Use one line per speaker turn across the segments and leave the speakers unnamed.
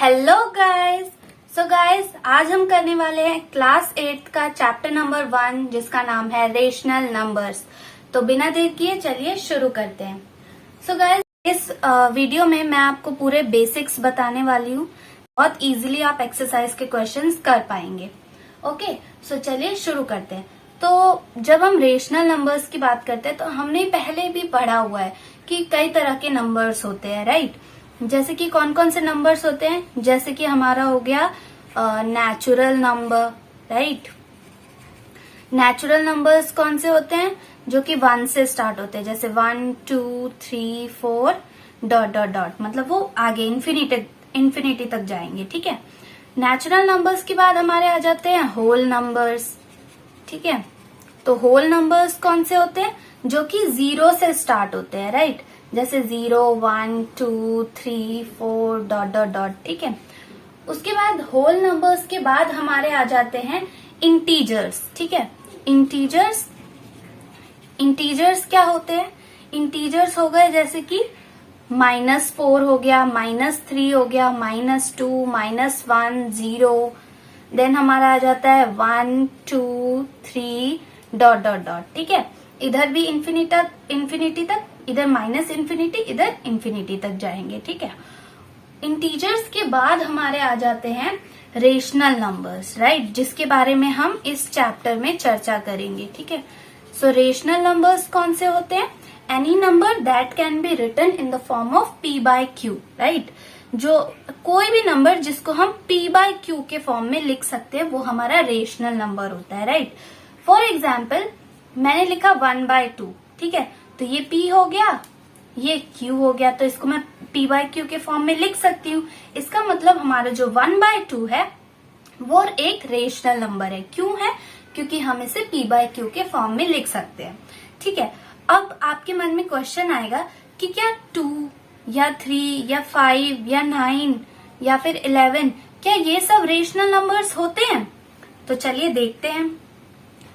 Hello guys. So guys, आज हम करने वाले हैं क्लास 8 का चैप्टर नंबर 1 जिसका नाम है रेशनल नंबर्स। तो बिना देर किए चलिए शुरू करते हैं। सो गाइस, इस वीडियो में मैं आपको पूरे बेसिक्स बताने वाली हूँ। बहुत इजीली आप एक्सरसाइज के क्वेश्चंस कर पाएंगे। ओके, सो चलिए शुरू करते हैं। तो जब हम रेशनल नंबर्स की बात करते हैं तो हमने पहले भी पढ़ा हुआ है कि कई तरह के नंबर्स होते हैं, राइट। जैसे कि कौन कौन से नंबर्स होते हैं, जैसे कि हमारा हो गया natural number, right. Natural numbers कौन से होते हैं, जो कि 1 से स्टार्ट होते हैं, जैसे 1 2 3 4 डॉट डॉट डॉट, मतलब वो आगे इन्फिनिटी तक जाएंगे, ठीक है। नेचुरल नंबर्स के बाद हमारे आ जाते हैं होल नंबर्स, ठीक है। तो होल नंबर्स कौन से होते हैं, जो कि 0 से स्टार्ट होते हैं, राइट। जैसे 0 1 2 3 4 डॉट डॉट डॉट, ठीक है। उसके बाद होल नंबर्स के बाद हमारे आ जाते हैं इंटीजर्स, ठीक है। इंटीजर्स क्या होते हैं, इंटीजर्स हो गए जैसे कि -4 हो गया, -3 हो गया, -2 -1 0। देन हमारा आ जाता है 1 2 3 डॉट डॉट डॉट, ठीक है। इधर भी इन्फिनिटी तक, इधर -इन्फिनिटी, इधर इन्फिनिटी तक जाएंगे, ठीक है। इंटीजर्स के बाद हमारे आ जाते हैं रेशनल नंबर्स, राइट, जिसके बारे में हम इस चैप्टर में चर्चा करेंगे, ठीक है। सो रेशनल नंबर्स कौन से होते हैं, any number that can be written in the form of p/q, right. जो कोई भी नंबर जिसको हम p/q के फॉर्म में लिख सकते हैं वो हमारा रेशनल नंबर होता है, राइट। फॉर एग्जाम्पल मैंने लिखा 1/2, ठीक है। तो ये p हो गया, ये q हो गया, तो इसको मैं p/q के फॉर्म में लिख सकती हूँ। इसका मतलब हमारा जो 1/2 है वो एक रेशनल नंबर है। क्यों है, क्योंकि हम इसे p/q के फॉर्म में लिख सकते हैं, ठीक है। अब आपके मन में क्वेश्चन आएगा कि क्या 2 या 3 या 5 या 9 या फिर 11, क्या ये सब रेशनल नंबर्स होते हैं? तो चलिए देखते हैं।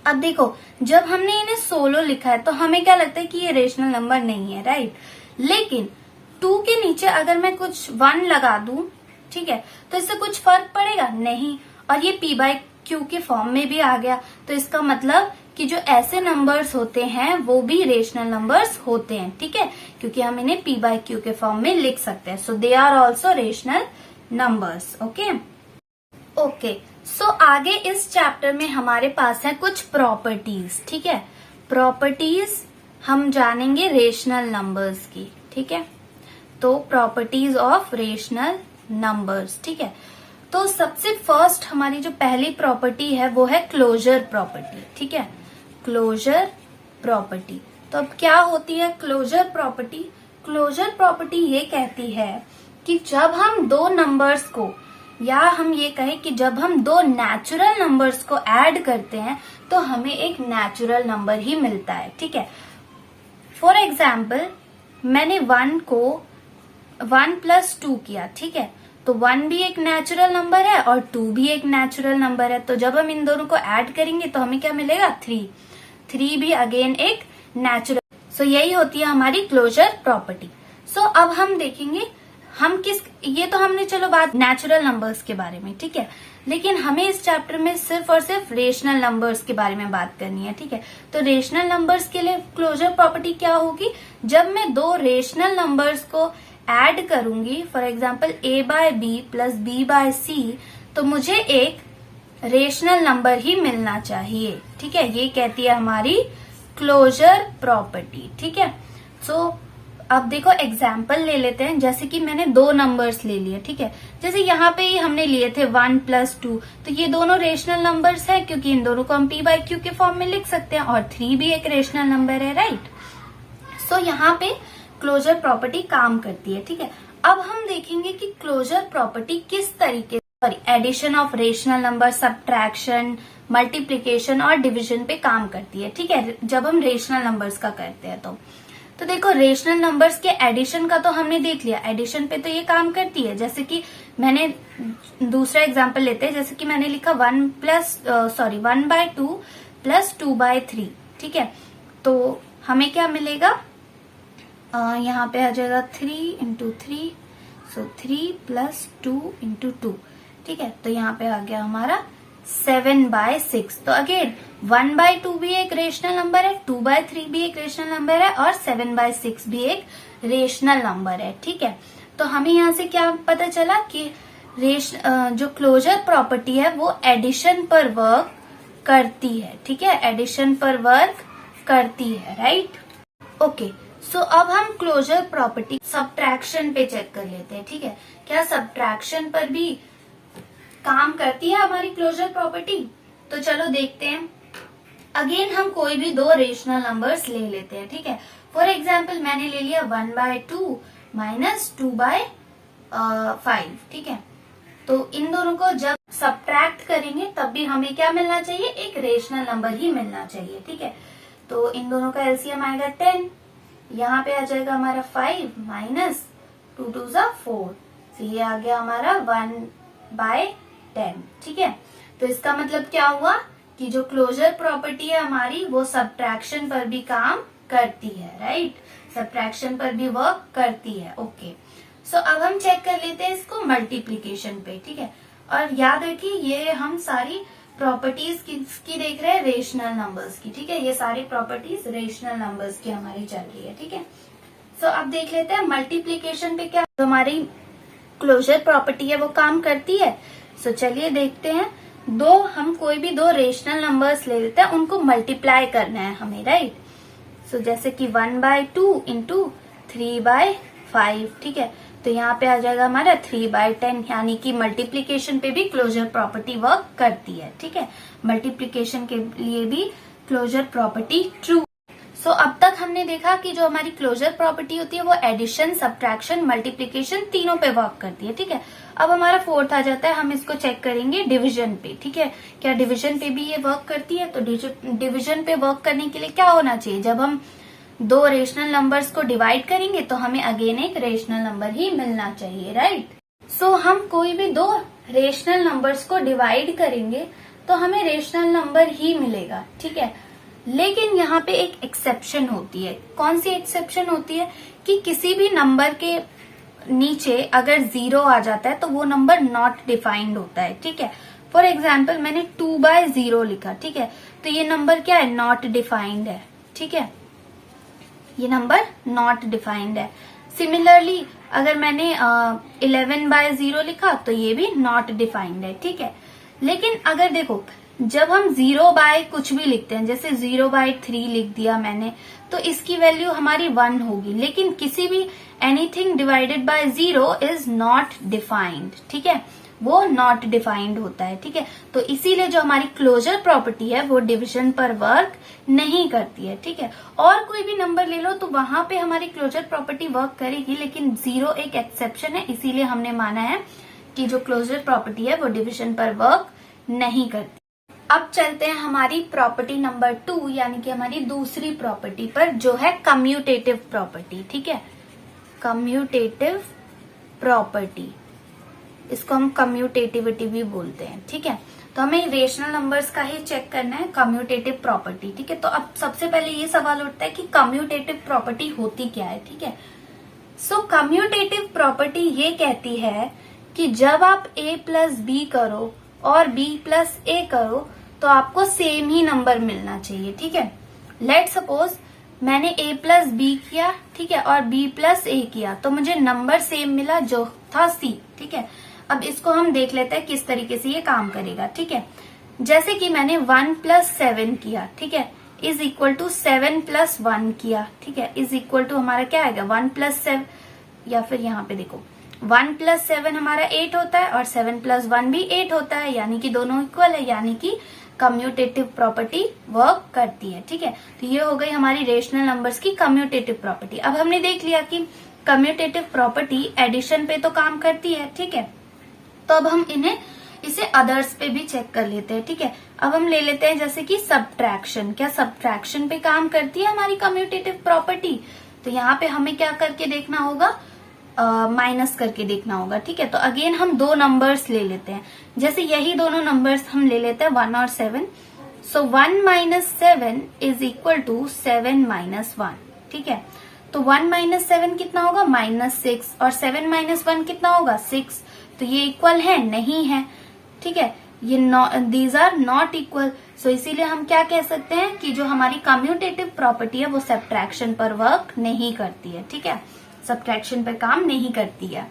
अब देखो, जब हमने इन्हें सोलो लिखा है तो हमें क्या लगता है कि ये रेशनल नंबर नहीं है, राइट। लेकिन 2 के नीचे अगर मैं कुछ 1 लगा दूं, ठीक है, तो इससे कुछ फर्क पड़ेगा नहीं, और ये p/q के फॉर्म में भी आ गया। तो इसका मतलब कि जो ऐसे नंबर्स होते हैं वो भी रेशनल नंबर्स होते हैं, ठीक है, क्योंकि हम इन्हें p/q के फॉर्म में लिख सकते हैं। So they are also rational numbers, okay. So आगे इस चैप्टर में हमारे पास है कुछ प्रॉपर्टीज, ठीक है। प्रॉपर्टीज हम जानेंगे रेशनल नंबर्स की, ठीक है। तो प्रॉपर्टीज ऑफ रेशनल नंबर्स, ठीक है। तो सबसे फर्स्ट हमारी जो पहली प्रॉपर्टी है वो है क्लोजर प्रॉपर्टी, ठीक है। क्लोजर प्रॉपर्टी, तो अब क्या होती है क्लोजर प्रॉपर्टी? क्लोजर प्रॉपर्टी ये कहती है कि जब हम दो नंबर्स को, या हम ये कहें कि जब हम दो नेचुरल नंबर्स को ऐड करते हैं तो हमें एक नेचुरल नंबर ही मिलता है, ठीक है। फॉर एग्जाम्पल मैंने 1 को 1 + 2 किया, ठीक है। तो 1 भी एक नेचुरल नंबर है और 2 भी एक नेचुरल नंबर है। तो जब हम इन दोनों को ऐड करेंगे तो हमें क्या मिलेगा, 3 भी अगेन एक नेचुरल। सो यही होती है हमारी क्लोजर प्रॉपर्टी। सो अब हम देखेंगे हम ये तो हमने चलो बात नेचुरल नंबर्स के बारे में, ठीक है। लेकिन हमें इस चैप्टर में सिर्फ और सिर्फ रेशनल नंबर्स के बारे में बात करनी है, ठीक है। तो रेशनल नंबर्स के लिए क्लोजर प्रॉपर्टी क्या होगी, जब मैं दो रेशनल नंबर्स को ऐड करूंगी, फॉर एग्जाम्पल a/b + b/c, तो मुझे एक रेशनल नंबर ही मिलना चाहिए, ठीक है। ये कहती है हमारी क्लोजर प्रॉपर्टी, ठीक है। सो अब देखो एग्जाम्पल ले लेते हैं। जैसे कि मैंने दो नंबर्स ले लिए, ठीक है। जैसे यहाँ पे ही हमने लिए थे 1 + 2, तो ये दोनों रेशनल नंबर्स है क्योंकि इन दोनों को हम p/q के फॉर्म में लिख सकते हैं, और 3 भी एक रेशनल नंबर है, राइट। सो यहाँ पे क्लोजर प्रॉपर्टी काम करती है, ठीक है। अब हम देखेंगे कि क्लोजर प्रॉपर्टी किस तरीके, addition of rational number, subtraction, multiplication और डिविजन पे काम करती है, ठीक है, जब हम रेशनल नंबर्स का करते हैं। तो देखो रेशनल नंबर्स के एडिशन का तो हमने देख लिया, एडिशन पे तो ये काम करती है। जैसे कि मैंने दूसरा एग्जांपल लेते हैं, जैसे कि मैंने लिखा 1/2 + 2/3, ठीक है। तो हमें क्या मिलेगा, यहाँ पे आ जाएगा 3 × 3, सो 3 प्लस 2 इंटू 2, ठीक है। तो यहाँ पे आ गया हमारा 7/6। तो अगेन 1/2 भी एक रेशनल नंबर है, 2/3 भी एक रेशनल नंबर है और 7/6 भी एक रेशनल नंबर है, ठीक है। तो हमें यहाँ से क्या पता चला कि जो क्लोजर प्रॉपर्टी है वो एडिशन पर वर्क करती है, ठीक है, एडिशन पर वर्क करती है, राइट। ओके, सो अब हम क्लोजर प्रॉपर्टी सब्ट्रैक्शन पे चेक कर लेते हैं, ठीक है। क्या सब्ट्रैक्शन पर भी काम करती है हमारी क्लोजर प्रॉपर्टी? तो चलो देखते हैं। अगेन हम कोई भी दो रेशनल नंबर्स ले लेते हैं, ठीक है। फॉर एग्जाम्पल मैंने ले लिया 1/2 माइनस 2/5, ठीक है। तो इन दोनों को जब सब्ट्रैक्ट करेंगे तब भी हमें क्या मिलना चाहिए? एक रेशनल नंबर ही मिलना चाहिए, ठीक है। तो इन दोनों का एलसीएम आएगा 10, यहाँ पे आ जाएगा हमारा 5 माइनस 2 2 4, तो ये आ गया हमारा 1/10, ठीक है। तो इसका मतलब क्या हुआ कि जो क्लोजर प्रॉपर्टी है हमारी वो सब्ट्रैक्शन पर भी काम करती है, राइट, सब्ट्रैक्शन पर भी वर्क करती है। ओके, सो अब हम चेक कर लेते हैं इसको मल्टीप्लीकेशन पे, ठीक है। और याद रखिए ये हम सारी प्रॉपर्टीज किसकी देख रहे हैं? रेशनल नंबर्स की, ठीक है। ये सारी प्रॉपर्टीज रेशनल नंबर्स की हमारी चल रही है, ठीक है। सो अब देख लेते हैं मल्टीप्लीकेशन पे क्या हमारी क्लोजर प्रॉपर्टी है वो काम करती है। सो चलिए देखते हैं। हम कोई भी दो रेशनल नंबर्स ले लेते हैं, उनको मल्टीप्लाई करना है हमें, राइट। सो जैसे कि 1/2 इंटू 3/5, ठीक है। तो यहाँ पे आ जाएगा हमारा 3/10, यानी कि मल्टीप्लीकेशन पे भी क्लोजर प्रॉपर्टी वर्क करती है, ठीक है। मल्टीप्लीकेशन के लिए भी क्लोजर प्रॉपर्टी ट्रू। सो अब तक हमने देखा कि जो हमारी क्लोजर प्रॉपर्टी होती है वो एडिशन, सब्ट्रैक्शन, मल्टीप्लीकेशन तीनों पे वर्क करती है, ठीक है। अब हमारा फोर्थ आ जाता है, हम इसको चेक करेंगे डिवीजन पे, ठीक है। क्या डिवीजन पे भी ये वर्क करती है? तो डिवीजन पे वर्क करने के लिए क्या होना चाहिए? जब हम दो रेशनल नंबर्स को डिवाइड करेंगे तो हमें अगेन एक रेशनल नंबर ही मिलना चाहिए, राइट। सो हम कोई भी दो रेशनल नंबर्स को डिवाइड करेंगे तो हमें रेशनल नंबर ही मिलेगा, ठीक है। लेकिन यहाँ पे एक एक्सेप्शन होती है। कौन सी एक्सेप्शन होती है? कि किसी भी नंबर के नीचे अगर 0 आ जाता है तो वो नंबर नॉट डिफाइंड होता है, ठीक है। फॉर एग्जाम्पल मैंने 2/0 लिखा, ठीक है, तो ये नंबर क्या है? नॉट डिफाइंड है, ठीक है, ये नंबर नॉट डिफाइंड है। सिमिलरली अगर मैंने 11/0 लिखा तो ये भी नॉट डिफाइंड है, ठीक है। लेकिन अगर देखो जब हम 0 कुछ भी लिखते हैं, जैसे 0/3 लिख दिया मैंने, तो इसकी वैल्यू हमारी 1 होगी। लेकिन किसी भी anything divided by 0 is not defined, ठीक है, वो नॉट डिफाइंड होता है, ठीक है। तो इसीलिए जो हमारी क्लोजर प्रॉपर्टी है वो डिवीजन पर वर्क नहीं करती है, ठीक है। और कोई भी नंबर ले लो तो वहां पे हमारी क्लोजर प्रॉपर्टी वर्क करेगी, लेकिन 0 एक एक्सेप्शन है, इसीलिए हमने माना है कि जो क्लोजर प्रॉपर्टी है वो डिवीजन पर वर्क नहीं करती। अब चलते हैं हमारी प्रॉपर्टी नंबर 2, यानी कि हमारी दूसरी प्रॉपर्टी पर, जो है कम्यूटेटिव प्रॉपर्टी, ठीक है। कम्यूटेटिव प्रॉपर्टी, इसको हम कम्यूटेटिविटी भी बोलते हैं, ठीक है। तो हमें रेशनल नंबर्स का ही चेक करना है कम्यूटेटिव प्रॉपर्टी, ठीक है। तो अब सबसे पहले ये सवाल उठता है कि कम्यूटेटिव प्रॉपर्टी होती क्या है, ठीक है। सो कम्यूटेटिव प्रॉपर्टी ये कहती है कि जब आप a प्लस बी करो और b प्लस ए करो तो आपको सेम ही नंबर मिलना चाहिए, ठीक है। लेट सपोज मैंने a प्लस बी किया, ठीक है, और b प्लस ए किया, तो मुझे नंबर सेम मिला जो था c, ठीक है। अब इसको हम देख लेते हैं किस तरीके से ये काम करेगा, ठीक है। जैसे कि मैंने 1 + 7 किया, ठीक है, इज इक्वल टू 7 + 1 किया, ठीक है, इज इक्वल टू हमारा क्या आएगा? 1 + 7, या फिर यहाँ पे देखो 1 + 7 हमारा 8 होता है और 7 + 1 भी 8 होता है, यानी कि दोनों इक्वल है, यानी कि कम्यूटेटिव प्रॉपर्टी वर्क करती है, ठीक है। तो ये हो गई हमारी रेशनल नंबर्स की कम्यूटेटिव प्रॉपर्टी। अब हमने देख लिया कि कम्यूटेटिव प्रॉपर्टी एडिशन पे तो काम करती है, ठीक है। तो अब हम इसे अदर्स पे भी चेक कर लेते हैं, ठीक है। अब हम ले लेते हैं जैसे कि सब्ट्रैक्शन। क्या सब्ट्रैक्शन पे काम करती है हमारी कम्यूटेटिव प्रॉपर्टी? तो यहाँ पे हमें क्या करके देखना होगा? माइनस करके देखना होगा, ठीक है। तो अगेन हम दो नंबर्स ले लेते हैं, जैसे यही दोनों नंबर्स हम ले लेते हैं 1 और 7। सो 1 - 7 इज इक्वल टू 7 - 1, ठीक है। तो 1 माइनस 7 कितना होगा, -6, और 7 माइनस 1 कितना होगा, 6। तो ये इक्वल है, नहीं है, ठीक है, ये दीज आर नॉट इक्वल। सो इसीलिए हम क्या कह सकते हैं कि जो हमारी कम्यूटेटिव प्रॉपर्टी है वो सब्ट्रैक्शन पर वर्क नहीं करती है, ठीक है, सब्ट्रैक्शन पर काम नहीं करती है।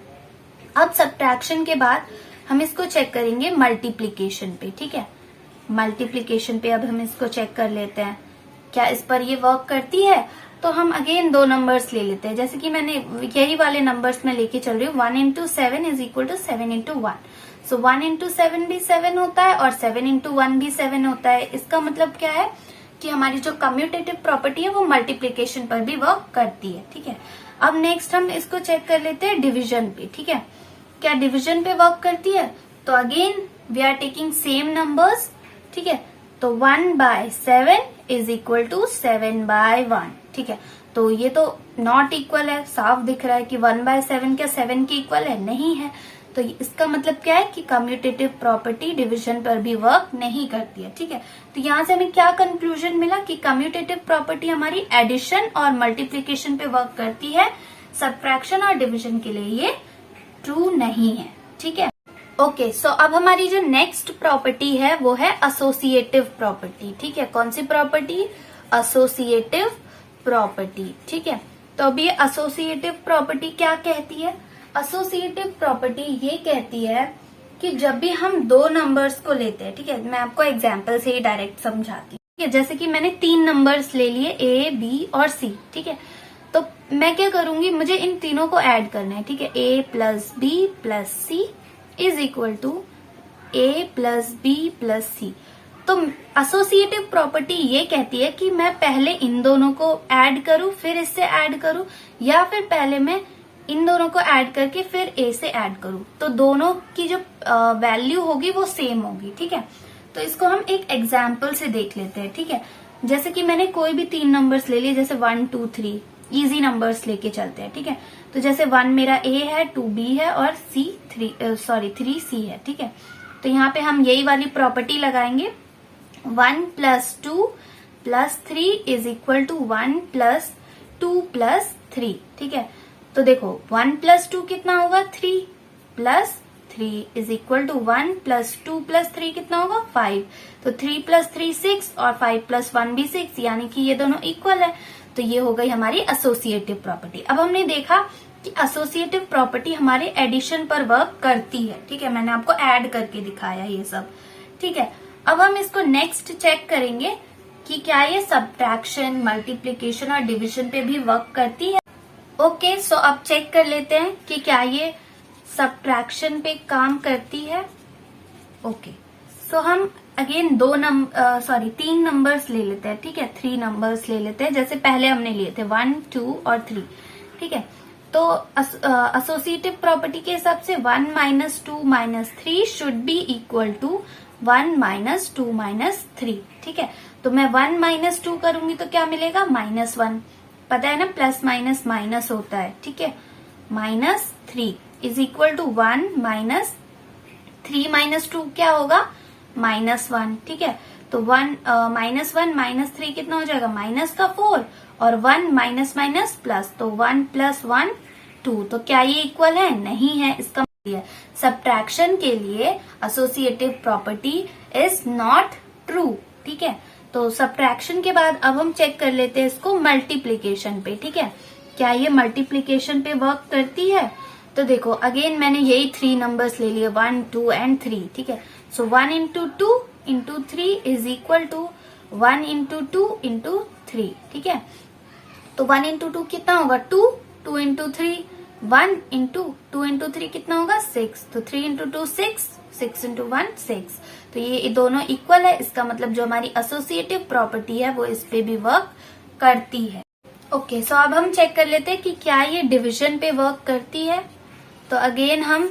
अब सब्ट्रैक्शन के बाद हम इसको चेक करेंगे मल्टीप्लीकेशन पे, ठीक है, मल्टीप्लीकेशन पे अब हम इसको चेक कर लेते हैं क्या इस पर ये वर्क करती है। तो हम अगेन दो नंबर्स ले लेते हैं, जैसे कि मैंने यही वाले नंबर्स में लेके चल रही हूँ। 1 into 7 is equal to 7 into 1। So 1 into 7 भी 7 होता है और 7 इंटू 1 भी 7 होता है। इसका मतलब क्या है कि हमारी जो कम्यूटेटिव प्रॉपर्टी है वो मल्टीप्लीकेशन पर भी वर्क करती है, ठीक है। अब नेक्स्ट हम इसको चेक कर लेते हैं डिविजन पे, ठीक है, क्या डिविजन पे वर्क करती है। तो again we are taking same numbers, ठीक है, तो 1/7 इज इक्वल टू 7/1, ठीक है। तो ये तो नॉट इक्वल है, साफ दिख रहा है कि 1/7 क्या 7 के इक्वल है, नहीं है। तो इसका मतलब क्या है कि कम्यूटेटिव प्रॉपर्टी डिवीजन पर भी वर्क नहीं करती है, ठीक है। तो यहाँ से हमें क्या कंक्लूजन मिला कि कम्यूटेटिव प्रॉपर्टी हमारी एडिशन और मल्टीप्लीकेशन पे वर्क करती है, सब्ट्रैक्शन और डिवीजन के लिए ये ट्रू नहीं है, ठीक है। ओके, सो अब हमारी जो नेक्स्ट प्रॉपर्टी है वो है एसोसिएटिव प्रॉपर्टी, ठीक है। कौन सी प्रॉपर्टी, एसोसिएटिव प्रॉपर्टी, ठीक है। तो अभी एसोसिएटिव प्रॉपर्टी क्या कहती है, एसोसिएटिव प्रॉपर्टी ये कहती है कि जब भी हम दो नंबर्स को लेते हैं, ठीक है, मैं आपको एग्जांपल से ही डायरेक्ट समझाती हूँ, ठीक है। जैसे कि मैंने 3 नंबर्स ले लिए A, B और C, ठीक है। तो मैं क्या करूंगी, मुझे इन तीनों को ऐड करना है, ठीक है। A plus B plus C is equal to A plus B plus C। तो एसोसिएटिव प्रॉपर्टी ये कहती है कि मैं पहले इन दोनों को ऐड करूं फिर इससे ऐड करूं, या फिर पहले मैं इन दोनों को ऐड करके फिर A से ऐड करूं, तो दोनों की जो वैल्यू होगी वो सेम होगी, ठीक है। तो इसको हम एक एग्जाम्पल से देख लेते हैं, ठीक है। जैसे कि मैंने कोई भी 3 नंबर्स ले लिए, जैसे 1 2 3, इजी नंबर्स लेके चलते हैं, ठीक है। तो जैसे 1 मेरा A है, 2 B है और 3 C है, ठीक है। तो यहाँ पे हम यही वाली प्रॉपर्टी लगाएंगे, 1 plus 2 plus 3 is equal to 1 plus 2 plus 3, ठीक है। तो देखो 1 प्लस 2 कितना होगा, 3 plus 3 is equal to 1 plus 2 plus 3 कितना होगा, 5। तो 3 प्लस 3 6 और 5 प्लस 1 भी 6, यानी कि ये दोनों इक्वल है। तो ये हो गई हमारी एसोसिएटिव प्रॉपर्टी। अब हमने देखा कि एसोसिएटिव प्रॉपर्टी हमारे एडिशन पर वर्क करती है, ठीक है। मैंने आपको ऐड करके दिखाया ये सब, ठीक है। अब हम इसको नेक्स्ट चेक करेंगे कि क्या ये सब्ट्रैक्शन, मल्टीप्लीकेशन और डिविजन पे भी वर्क करती है। ओके, सो अब चेक कर लेते हैं कि क्या ये सब्ट्रैक्शन पे काम करती है। ओके, सो हम अगेन 3 नंबर्स ले लेते हैं, ठीक है। 3 नंबर्स ले लेते हैं, जैसे पहले हमने लिए थे 1 2 और 3, ठीक है। तो एसोसिएटिव प्रॉपर्टी के हिसाब से 1 minus 2 minus 3 should be equal to 1 minus 2 minus 3, ठीक है। तो मैं 1 माइनस 2 करूंगी तो क्या मिलेगा, -1, पता है ना, प्लस माइनस माइनस होता है, ठीक है। -3 is equal to 1 minus 3 minus 2 क्या होगा, -1, ठीक है। तो -1 माइनस 3 कितना हो जाएगा, -4, और 1 माइनस माइनस प्लस, तो 1 प्लस 1 2। तो क्या ये इक्वल है, नहीं है। इसका मतलब सब्ट्रैक्शन के लिए associative property is not true, ठीक है। तो सब्ट्रैक्शन के बाद अब हम चेक कर लेते हैं इसको मल्टीप्लीकेशन पे, ठीक है। क्या ये मल्टीप्लीकेशन पे वर्क करती है। तो देखो अगेन मैंने यही 3 नंबर्स ले लिए, 1 2 एंड 3, ठीक है। So 1 into 2 into 3 is equal to 1 into 2 into 3, ठीक है। तो 1 इंटू 2 कितना होगा, 2, 2 इंटू 3 1 इंटू 2 इंटू 3 कितना होगा, 6। तो 3 इंटू 2 6, 6 इंटू 1 6। तो ये दोनों इक्वल है। इसका मतलब जो हमारी एसोसिएटिव प्रॉपर्टी है वो इस पे भी वर्क करती है। ओके, सो अब हम चेक कर लेते हैं कि क्या ये डिविजन पे वर्क करती है। तो अगेन हम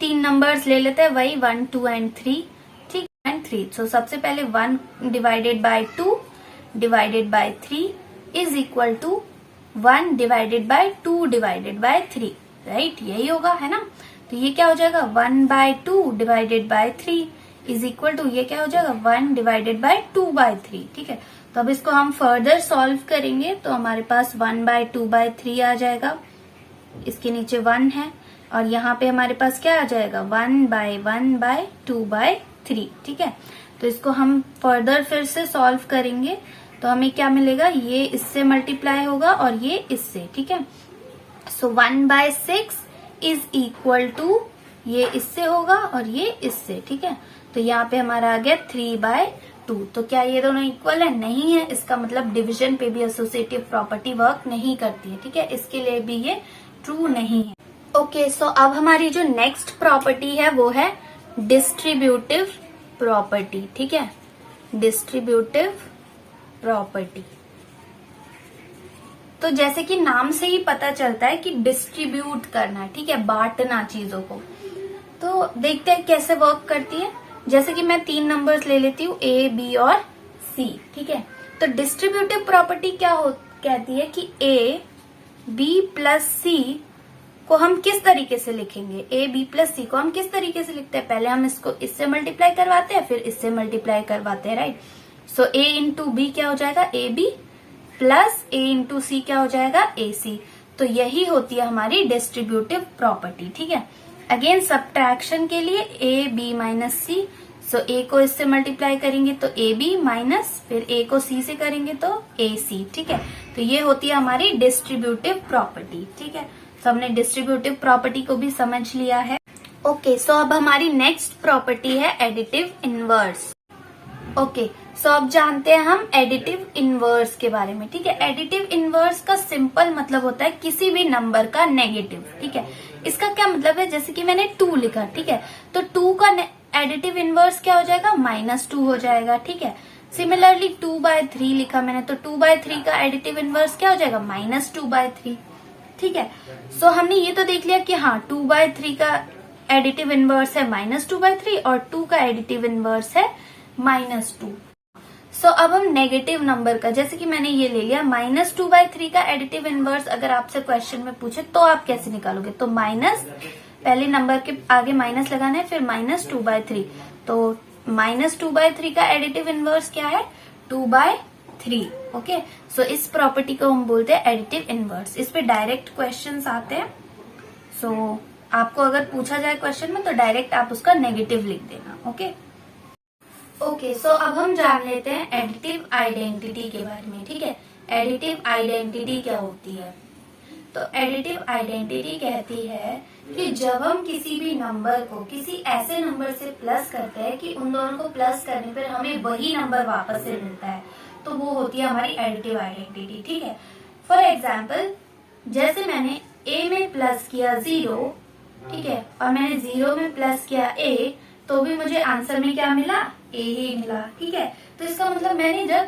3 नंबर्स ले लेते हैं, वही 1 2 एंड 3, ठीक, एंड 3। सो सबसे पहले 1 divided by 2 divided by 3 is equal to 1 divided by 2 divided by 3, right, यही होगा, है ना। तो ये क्या हो जाएगा, 1/2 divided by 3 is equal to, ये क्या हो जाएगा, 1 डिवाइडेड बाय 2/3, ठीक है। तो अब इसको हम फर्दर सॉल्व करेंगे तो हमारे पास 1/2/3 आ जाएगा, इसके नीचे 1 है, और यहाँ पे हमारे पास क्या आ जाएगा 1/1/2/3, ठीक है। तो इसको हम फर्दर फिर से सॉल्व करेंगे तो हमें क्या मिलेगा, ये इससे मल्टीप्लाई होगा और ये इससे, ठीक है। सो 1/6 इज इक्वल टू, ये इससे होगा और ये इससे, ठीक है। तो यहाँ पे हमारा आ गया 3/2। तो क्या ये दोनों इक्वल है? नहीं है। इसका मतलब डिवीजन पे भी एसोसिएटिव प्रॉपर्टी वर्क नहीं करती है, ठीक है। इसके लिए भी ये ट्रू नहीं है। ओके, सो अब हमारी जो नेक्स्ट प्रॉपर्टी है वो है डिस्ट्रीब्यूटिव प्रॉपर्टी, ठीक है। डिस्ट्रीब्यूटिव प्रॉपर्टी, तो जैसे कि नाम से ही पता चलता है कि डिस्ट्रीब्यूट करना है, ठीक है, बांटना चीजों को। तो देखते हैं कैसे वर्क करती है। जैसे कि मैं 3 नंबर्स ले लेती हूँ, A, B और C, ठीक है। तो डिस्ट्रीब्यूटिव प्रॉपर्टी क्या कहती है कि A, B प्लस C को हम किस तरीके से लिखेंगे, A, B प्लस C को हम किस तरीके से लिखते हैं, पहले हम इसको इससे मल्टीप्लाई करवाते हैं, फिर इससे मल्टीप्लाई करवाते हैं, right. So A into B क्या हो जाएगा, AB plus A into C क्या हो जाएगा, AC। तो यही होती है हमारी डिस्ट्रीब्यूटिव प्रॉपर्टी, ठीक है। अगेन सब्ट्रैक्शन के लिए A, B minus C, so A को इससे मल्टीप्लाई करेंगे तो AB माइनस, फिर A को C से करेंगे तो AC, ठीक है। तो ये होती है हमारी डिस्ट्रीब्यूटिव प्रॉपर्टी, ठीक है। तो हमने डिस्ट्रीब्यूटिव प्रॉपर्टी को भी समझ लिया है। ओके, सो अब हमारी नेक्स्ट प्रॉपर्टी है एडिटिव इनवर्स। ओके, सो अब जानते हैं हम एडिटिव इनवर्स के बारे में, ठीक है। एडिटिव इनवर्स का सिंपल मतलब होता है किसी भी नंबर का नेगेटिव, ठीक है। इसका क्या मतलब है, जैसे कि मैंने 2 लिखा, ठीक है, तो 2 का एडिटिव इनवर्स क्या हो जाएगा, -2 हो जाएगा, ठीक है। सिमिलरली 2/3 लिखा मैंने, तो 2/3 का एडिटिव इनवर्स क्या हो जाएगा, -2/3, ठीक है। सो हमने ये तो देख लिया कि हाँ 2/3 का एडिटिव इनवर्स है -2/3 और 2 का एडिटिव इनवर्स है -2। सो अब हम नेगेटिव नंबर का, जैसे कि मैंने ये ले लिया -2/3 का एडिटिव इनवर्स, अगर आपसे क्वेश्चन में पूछे तो आप कैसे निकालोगे, तो माइनस, पहले नंबर के आगे माइनस लगाना है, फिर -2/3, तो -2/3 का एडिटिव इनवर्स क्या है, 2/3, ओके। सो इस प्रॉपर्टी को हम बोलते हैं एडिटिव इनवर्स। इस पे डायरेक्ट क्वेश्चंस आते हैं, सो आपको अगर पूछा जाए क्वेश्चन में तो डायरेक्ट आप उसका नेगेटिव लिख देना, ओके। ओके, सो अब हम जान लेते हैं एडिटिव आइडेंटिटी के बारे में, ठीक है। एडिटिव आइडेंटिटी क्या होती है, तो एडिटिव आइडेंटिटी कहती है कि जब हम किसी भी नंबर को किसी ऐसे नंबर से प्लस करते हैं कि उन दोनों को प्लस करने पर हमें वही नंबर वापस से मिलता है, तो वो होती है हमारी एडिटिव आइडेंटिटी, ठीक है। फॉर एग्जाम्पल, जैसे मैंने A में प्लस किया 0, ठीक है, और मैंने 0 में प्लस किया A, तो भी मुझे आंसर में क्या मिला, A ही मिला, ठीक है। तो इसका मतलब मैंने जब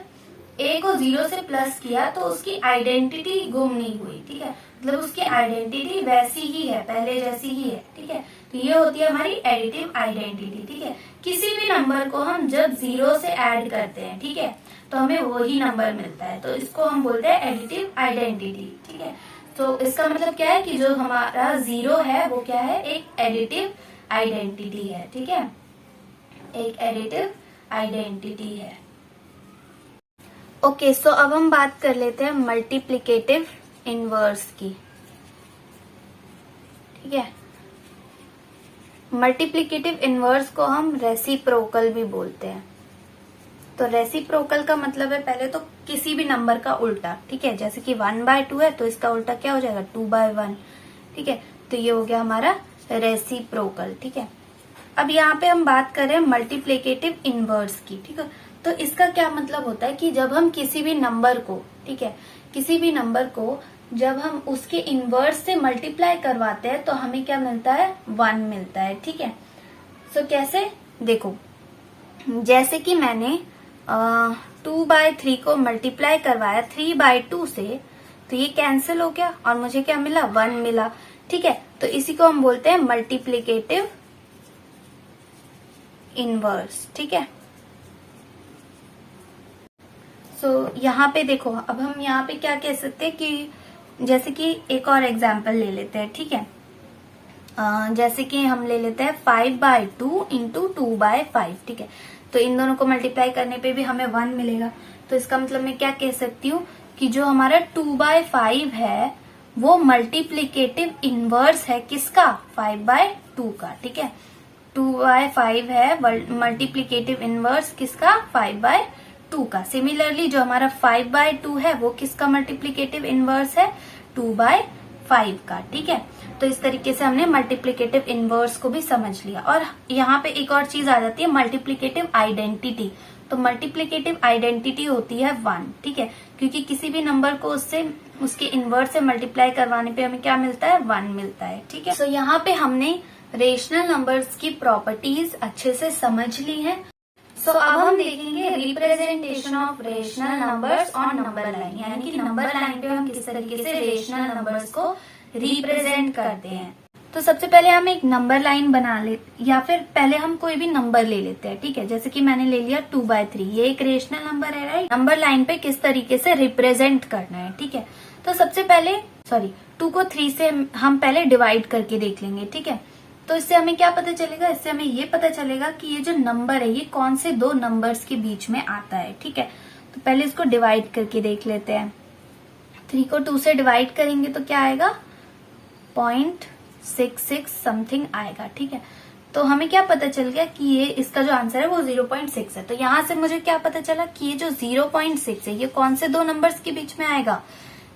A को 0 से प्लस किया तो उसकी आइडेंटिटी गुम नहीं हुई, ठीक है, मतलब उसकी आइडेंटिटी वैसी ही है, पहले जैसी ही है, ठीक है। तो ये होती है हमारी एडिटिव आइडेंटिटी, ठीक है। किसी भी नंबर को हम जब 0 से ऐड करते हैं, ठीक है, तो हमें वही नंबर मिलता है, तो इसको हम बोलते हैं एडिटिव आइडेंटिटी, ठीक है। तो इसका मतलब क्या है कि जो हमारा 0 है वो क्या है, एक एडिटिव आइडेंटिटी है, ठीक है, एक एडिटिव आइडेंटिटी है। ओके, सो अब हम बात कर लेते हैं मल्टीप्लिकेटिव इनवर्स की, ठीक है। मल्टीप्लिकेटिव इनवर्स को हम रेसिप्रोकल भी बोलते हैं। तो रेसिप्रोकल का मतलब है पहले तो किसी भी नंबर का उल्टा, ठीक है, जैसे कि 1/2 है तो इसका उल्टा क्या हो जाएगा, 2/1, ठीक है। तो ये हो गया हमारा रेसिप्रोकल, ठीक है। अब यहाँ पे हम बात कर रहे हैं मल्टीप्लिकेटिव इनवर्स की, ठीक है। तो इसका क्या मतलब होता है कि जब हम किसी भी नंबर को, ठीक है, किसी भी नंबर को जब हम उसके इनवर्स से मल्टीप्लाई करवाते हैं तो हमें क्या मिलता है, 1 मिलता है, ठीक है। सो कैसे, देखो, जैसे कि मैंने 2/3 को मल्टीप्लाई करवाया 3/2 से, तो ये कैंसिल हो गया और मुझे क्या मिला, 1 मिला, ठीक है। तो इसी को हम बोलते हैं मल्टीप्लिकेटिव इनवर्स, ठीक है। सो यहाँ पे देखो, अब हम यहाँ पे क्या कह सकते हैं कि जैसे कि एक और एग्जांपल ले लेते हैं, ठीक है। जैसे कि हम ले लेते हैं 5/2 इंटू 2/5, ठीक है। तो इन दोनों को मल्टीप्लाई करने पे भी हमें 1 मिलेगा। तो इसका मतलब मैं क्या कह सकती हूँ कि जो हमारा 2/5 है वो मल्टीप्लीकेटिव इनवर्स है किसका, 5/2 का। ठीक है, 2/5 है मल्टीप्लीकेटिव इनवर्स किसका, 5/2 का। सिमिलरली जो हमारा 5/2 है वो किसका मल्टीप्लीकेटिव इनवर्स है, 2/5 का। ठीक है, तो इस तरीके से हमने मल्टीप्लीकेटिव इनवर्स को भी समझ लिया। और यहाँ पे एक और चीज आ जाती है, मल्टीप्लीकेटिव आइडेंटिटी। तो मल्टीप्लीकेटिव आइडेंटिटी होती है 1। ठीक है, क्योंकि किसी भी नंबर को उससे उसके इनवर्स से मल्टीप्लाई करवाने पे हमें क्या मिलता है, 1 मिलता है। ठीक है, तो यहाँ पे हमने रेशनल नंबर्स की प्रॉपर्टीज अच्छे से समझ ली है। सो अब हम देखेंगे representation of rational numbers on number line, यानी कि नंबर लाइन पे हम किस तरीके से रेशनल नंबर्स को रिप्रेजेंट करते हैं। तो सबसे पहले हम एक नंबर लाइन बना ले, या फिर पहले हम कोई भी नंबर ले लेते हैं। ठीक है, जैसे कि मैंने ले लिया 2/3, ये एक रेशनल नंबर है, राइट। नंबर लाइन पे किस तरीके से रिप्रेजेंट करना है। ठीक है, तो सबसे पहले 2 को 3 से हम पहले डिवाइड करके देख लेंगे। ठीक है, तो इससे हमें क्या पता चलेगा, इससे हमें ये पता चलेगा कि ये जो नंबर है ये कौन से दो नंबर्स के बीच में आता है। ठीक है, तो पहले इसको डिवाइड करके देख लेते हैं। 3 को 2 से डिवाइड करेंगे तो क्या आएगा, 0.66 समथिंग आएगा। ठीक है, तो हमें क्या पता चल गया कि ये इसका जो आंसर है वो 0.6 है। तो यहाँ से मुझे क्या पता चला कि ये जो 0.6 है ये कौन से दो नंबर्स के बीच में आएगा,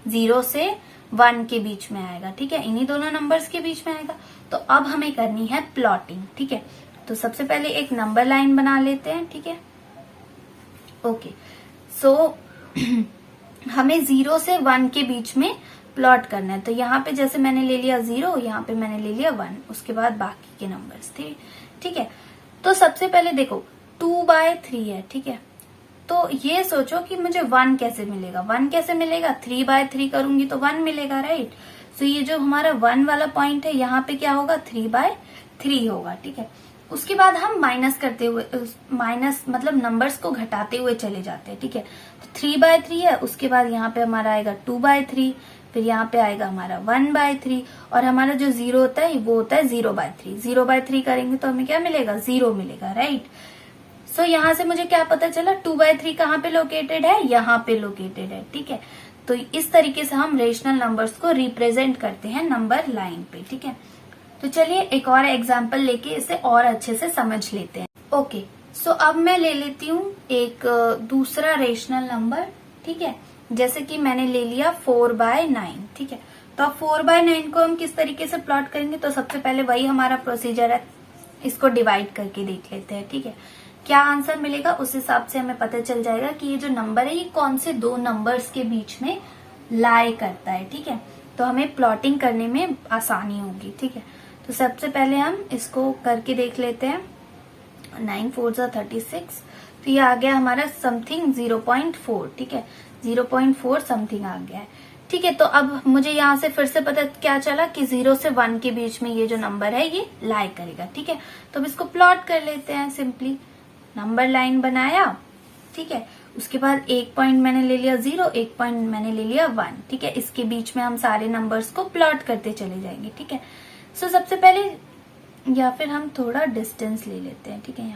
0 से 1 के बीच में आएगा। ठीक है, इन्हीं दोनों नंबर्स के बीच में आएगा। तो अब हमें करनी है प्लॉटिंग। ठीक है, तो सबसे पहले एक नंबर लाइन बना लेते हैं। ठीक है, ओके, सो हमें 0 से 1 के बीच में प्लॉट करना है। तो यहाँ पे जैसे मैंने ले लिया 0, यहाँ पे मैंने ले लिया 1, उसके बाद बाकी के नंबर्स थे। ठीक है, तो सबसे पहले देखो 2/3 है। ठीक है, तो ये सोचो कि मुझे 1 कैसे मिलेगा, 1 कैसे मिलेगा, 3/3 करूंगी तो 1 मिलेगा, राइट। तो ये जो हमारा 1 वाला पॉइंट है यहाँ पे क्या होगा, 3/3 होगा। ठीक है, उसके बाद हम माइनस करते हुए, माइनस मतलब नंबर्स को घटाते हुए चले जाते हैं। ठीक है, तो 3/3 है, उसके बाद यहाँ पे हमारा आएगा 2/3, फिर यहाँ पे आएगा हमारा 1/3, और हमारा जो 0 होता है वो होता है 0/3। 0/3 करेंगे तो हमें क्या मिलेगा, 0 मिलेगा, राइट। सो यहाँ से मुझे क्या पता चला, 2/3 कहाँ पे लोकेटेड है, यहाँ पे लोकेटेड है। ठीक है, तो इस तरीके से हम रेशनल नंबर्स को रिप्रेजेंट करते हैं नंबर लाइन पे। ठीक है, तो चलिए एक और एग्जांपल लेके इसे और अच्छे से समझ लेते हैं। ओके, सो अब मैं ले लेती हूँ एक दूसरा रेशनल नंबर। ठीक है, जैसे कि मैंने ले लिया 4/9। ठीक है, तो अब 4/9 को हम किस तरीके से प्लॉट करेंगे, तो सबसे पहले वही हमारा प्रोसीजर है, इसको डिवाइड करके देख लेते हैं। ठीक है, क्या आंसर मिलेगा उस हिसाब से हमें पता चल जाएगा कि ये जो नंबर है ये कौन से दो नंबर्स के बीच में लाई करता है। ठीक है, तो हमें प्लॉटिंग करने में आसानी होगी। ठीक है, तो सबसे पहले हम इसको करके देख लेते हैं। 9 4 36, तो ये आ गया हमारा समथिंग 0.4। ठीक है, 0.4 समथिंग आ गया है। ठीक है, तो अब मुझे यहाँ से फिर से पता क्या चला कि 0 से 1 के बीच में ये जो नंबर है ये लाई करेगा। ठीक है, तो अब इसको प्लॉट कर लेते हैं। सिंपली नंबर लाइन बनाया। ठीक है, उसके बाद एक पॉइंट मैंने ले लिया 0, एक पॉइंट मैंने ले लिया 1। ठीक है, इसके बीच में हम सारे नंबर्स को प्लॉट करते चले जाएंगे। ठीक है, सो सबसे पहले या फिर हम थोड़ा डिस्टेंस ले लेते हैं। ठीक है,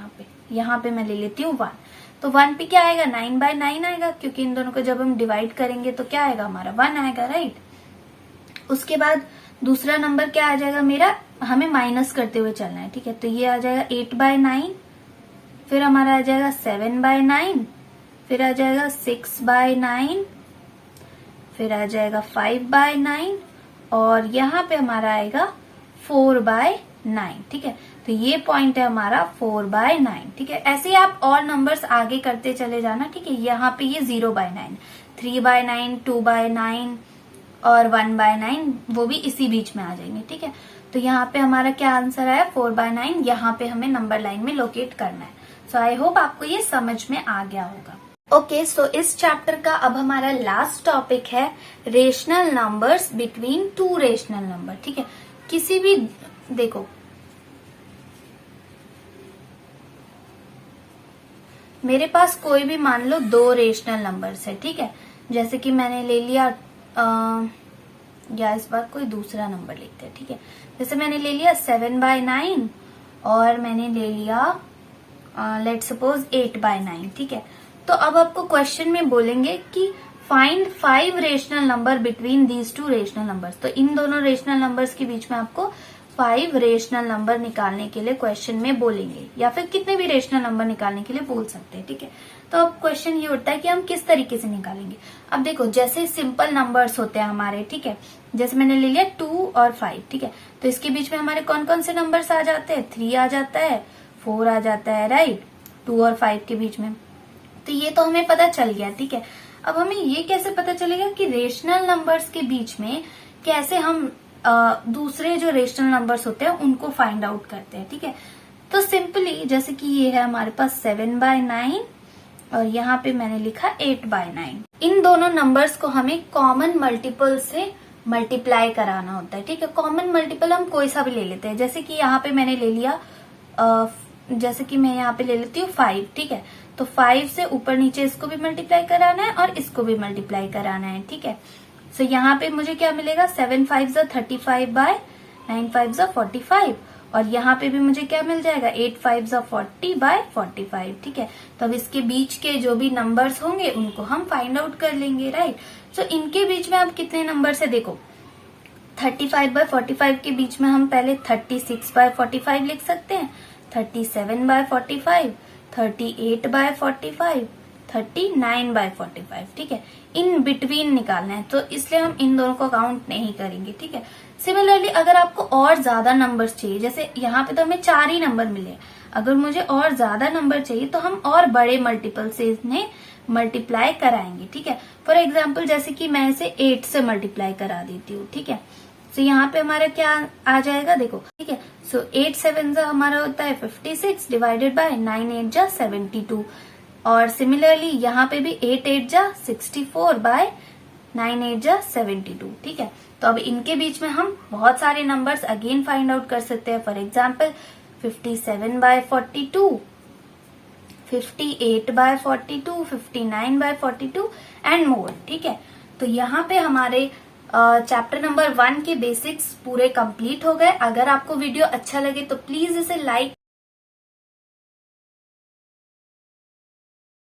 यहाँ पे मैं ले लेती हूँ 1। तो 1 पे क्या आएगा, 9/9 आएगा, क्योंकि इन दोनों को जब हम डिवाइड करेंगे तो क्या आएगा, हमारा 1 आएगा, राइट। उसके बाद दूसरा नंबर क्या आ जाएगा मेरा, हमें माइनस करते हुए चलना है। ठीक है, तो ये आ जाएगा 8/9, फिर हमारा आ जाएगा 7/9, फिर आ जाएगा 6/9, फिर आ जाएगा 5/9, और यहाँ पे हमारा आएगा 4/9। ठीक है, तो ये पॉइंट है हमारा 4/9। ठीक है, ऐसे ही आप और नंबर्स आगे करते चले जाना। ठीक है, यहाँ पे ये 0/9, 3/9, 2/9 और 1/9 वो भी इसी बीच में आ जाएंगे। ठीक है, तो यहाँ पे हमारा क्या आंसर आया, 4/9। यहाँ पे हमें नंबर लाइन में लोकेट करना है। सो आई होप आपको ये समझ में आ गया होगा। ओके, सो इस चैप्टर का अब हमारा लास्ट टॉपिक है rational numbers between two rational number. ठीक है, किसी भी देखो मेरे पास कोई भी मान लो दो रेशनल नंबर्स है। ठीक है, जैसे कि मैंने ले लिया या इस बार कोई दूसरा नंबर लेते हैं। ठीक है, जैसे मैंने ले लिया 7/9 और मैंने ले लिया लेट्स सपोज 8/9, ठीक है। तो अब आपको क्वेश्चन में बोलेंगे कि find 5 rational number between these 2 rational numbers. तो इन दोनों रेशनल नंबर्स के बीच में आपको 5 रेशनल नंबर निकालने के लिए क्वेश्चन में बोलेंगे, या फिर कितने भी रेशनल नंबर निकालने के लिए बोल सकते हैं, ठीक है। तो अब क्वेश्चन ये उठता है कि हम किस तरीके से निकालेंगे। अब देखो, जैसे सिंपल नंबर्स होते हैं हमारे, ठीक है, जैसे मैंने ले लिया 2 और 5, ठीक है। तो इसके बीच में हमारे कौन कौन से नंबर्स आ जाते हैं? 3 आ जाता है, 4 आ जाता है, राइट, 2 और 5 के बीच में। तो ये तो हमें पता चल गया, ठीक है। अब हमें ये कैसे पता चलेगा कि रेशनल नंबर्स के बीच में कैसे हम दूसरे जो रेशनल नंबर्स होते हैं उनको फाइंड आउट करते हैं, ठीक है। तो सिंपली जैसे कि ये है हमारे पास 7/9 और यहाँ पे मैंने लिखा 8/9। इन दोनों नंबर्स को हमें कॉमन मल्टीपल से मल्टीप्लाई कराना होता है, ठीक है। कॉमन मल्टीपल हम कोई सा भी ले लेते हैं, जैसे कि यहाँ पे मैंने ले लिया जैसे कि मैं यहाँ पे ले लेती हूँ 5, ठीक है। तो 5 से ऊपर नीचे इसको भी मल्टीप्लाई कराना है और इसको भी मल्टीप्लाई कराना है, ठीक है। सो यहाँ पे मुझे क्या मिलेगा? 7 5 35/9 5 45, और यहाँ पे भी मुझे क्या मिल जाएगा? 8 5 40/45, ठीक है। तो अब इसके बीच के जो भी नंबर्स होंगे उनको हम फाइंड आउट कर लेंगे, राइट। सो इनके बीच में अब कितने नंबर्स है देखो, 35/45 के बीच में हम पहले 36/45 लिख सकते हैं, 37/45, 38/45, 39/45, ठीक है। इन बिटवीन निकालना है, तो इसलिए हम इन दोनों को काउंट नहीं करेंगे, ठीक है। सिमिलरली अगर आपको और ज्यादा नंबर्स चाहिए, जैसे यहाँ पे तो हमें 4 ही नंबर मिले, अगर मुझे और ज्यादा नंबर चाहिए तो हम और बड़े मल्टीपल से इन्हें मल्टीप्लाई कराएंगे, ठीक है। फॉर एग्जाम्पल जैसे कि मैं इसे 8 से मल्टीप्लाई करा देती हूँ, ठीक है। तो यहाँ पे हमारा क्या आ जाएगा देखो, ठीक है। सो 8 7 हमारा होता है 56 डिवाइडेड बाय 9 8 72, और सिमिलरली यहाँ पे भी 8 8 64/9 8 72, ठीक है। तो अब इनके बीच में हम बहुत सारे नंबर्स अगेन फाइंड आउट कर सकते हैं। फॉर एग्जाम्पल 57/42, 58/42, 59/42 एंड मोर, ठीक है। तो यहाँ पे हमारे चैप्टर नंबर 1 के बेसिक्स पूरे कंप्लीट हो गए। अगर आपको वीडियो अच्छा लगे तो प्लीज इसे लाइक